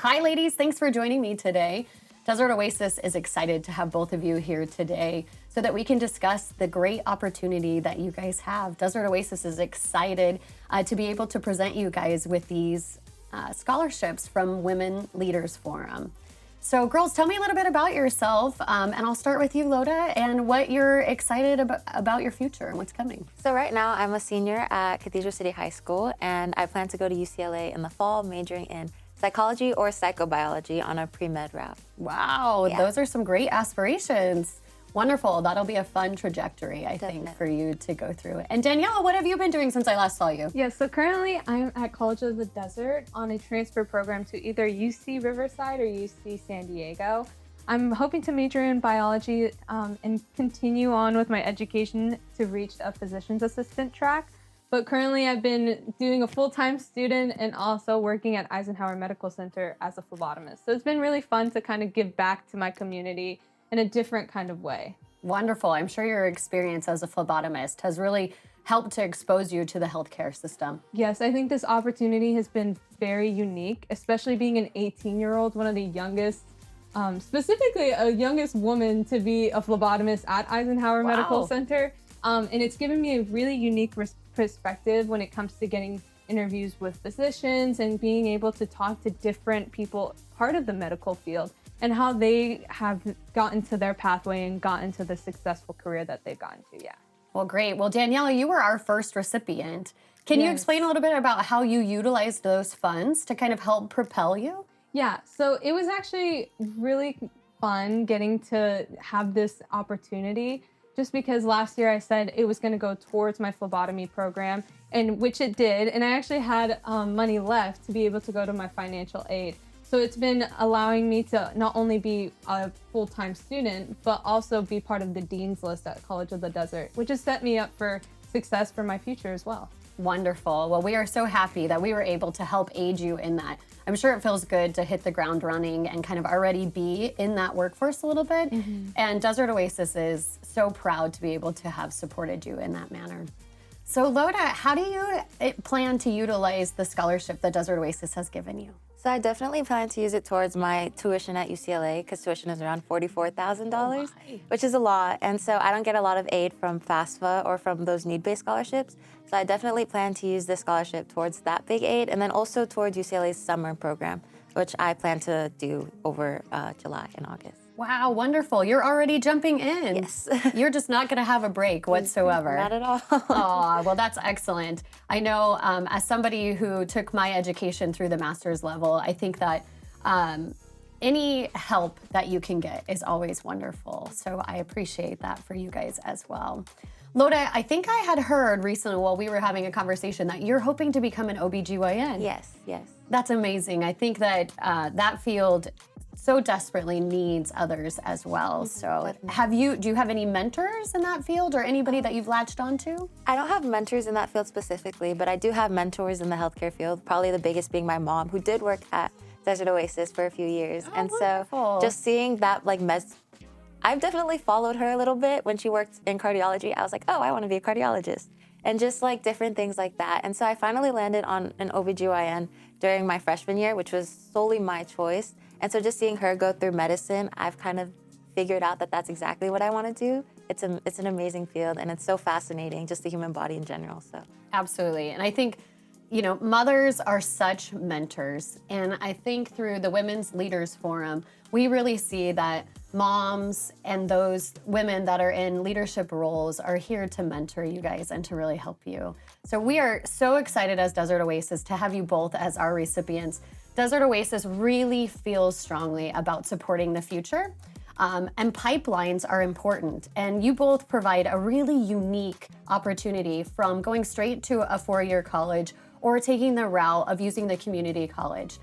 Hi, ladies. Thanks for joining me today. Desert Oasis is excited to have both of you here today so that we can discuss the great opportunity that you guys have. Desert Oasis is excited to be able to present you guys with these scholarships from Women Leaders Forum. So girls, tell me a little bit about yourself, and I'll start with you, Lota, and what you're excited about your future and what's coming. So right now I'm a senior at Cathedral City High School, and I plan to go to UCLA in the fall, majoring in psychology or psychobiology on a pre-med route. Wow, those are some great aspirations. Wonderful. That'll be a fun trajectory, I think, for you to go through. And Daniela, what have you been doing since I last saw you? Yeah, so currently I'm at College of the Desert on a transfer program to either UC Riverside or UC San Diego. I'm hoping to major in biology and continue on with my education to reach a physician's assistant track. But currently I've been doing a full-time student and also working at Eisenhower Medical Center as a phlebotomist. So it's been really fun to kind of give back to my community in a different kind of way. Wonderful. I'm sure your experience as a phlebotomist has really helped to expose you to the healthcare system. Yes, I think this opportunity has been very unique, especially being an 18-year-old, one of the youngest, specifically a youngest woman to be a phlebotomist at Eisenhower Medical Center. And it's given me a really unique perspective when it comes to getting interviews with physicians and being able to talk to different people, part of the medical field, and how they have gotten to their pathway and gotten to the successful career that they've gotten to. Yeah. Well, great. Well, Daniela, you were our first recipient. Can you explain a little bit about how you utilized those funds to kind of help propel you? Yeah, so it was actually really fun getting to have this opportunity, just because last year I said it was going to go towards my phlebotomy program, and which it did. And I actually had money left to be able to go to my financial aid. So it's been allowing me to not only be a full-time student, but also be part of the Dean's List at College of the Desert, which has set me up for success for my future as well. Wonderful. Well, we are so happy that we were able to help aid you in that. I'm sure it feels good to hit the ground running and kind of already be in that workforce a little bit. And Desert Oasis is so proud to be able to have supported you in that manner. So Lota, how do you plan to utilize the scholarship that Desert Oasis has given you? So I definitely plan to use it towards my tuition at UCLA, because tuition is around $44,000, which is a lot. And so I don't get a lot of aid from FAFSA or from those need-based scholarships. So I definitely plan to use this scholarship towards that big aid, and then also towards UCLA's summer program, which I plan to do over July and August. Wow, wonderful. You're already jumping in. Yes. You're just not going to have a break whatsoever. Not at all. Oh, well, that's excellent. I know as somebody who took my education through the master's level, I think that any help that you can get is always wonderful. So I appreciate that for you guys as well. Lota, I think I had heard recently while we were having a conversation that you're hoping to become an OBGYN. Yes, yes. That's amazing. I think that that field so desperately needs others as well. So do you have any mentors in that field or anybody that you've latched onto? I don't have mentors in that field specifically, but I do have mentors in the healthcare field, probably the biggest being my mom, who did work at Desert Oasis for a few years. And wonderful. So just seeing that, I've definitely followed her a little bit when she worked in cardiology. I was like, oh, I want to be a cardiologist. And just like different things like that. And so I finally landed on an OBGYN during my freshman year, which was solely my choice. And so just seeing her go through medicine, I've kind of figured out that that's exactly what I want to do. It's an amazing field, and it's so fascinating, just the human body in general. So Absolutely. And I think, mothers are such mentors. And I think through the Women's Leaders Forum, we really see that moms and those women that are in leadership roles are here to mentor you guys and to really help you. So we are so excited as Desert Oasis to have you both as our recipients. Desert Oasis really feels strongly about supporting the future, and pipelines are important. And you both provide a really unique opportunity from going straight to a four-year college or taking the route of using the community college.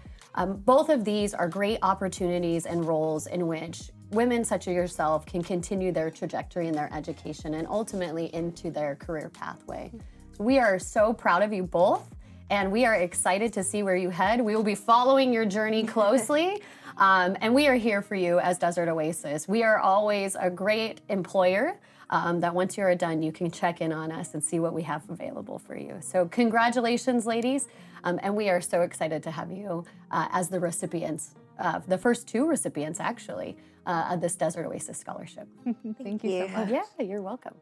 Both of these are great opportunities and roles in which women such as yourself can continue their trajectory in their education and ultimately into their career pathway. We are so proud of you both, and we are excited to see where you head. We will be following your journey closely, and we are here for you as Desert Oasis. We are always a great employer that once you're done, you can check in on us and see what we have available for you. So congratulations, ladies. And we are so excited to have you as the recipients, the first 2 recipients actually, of this Desert Oasis Scholarship. Thank you so much. Yeah, you're welcome.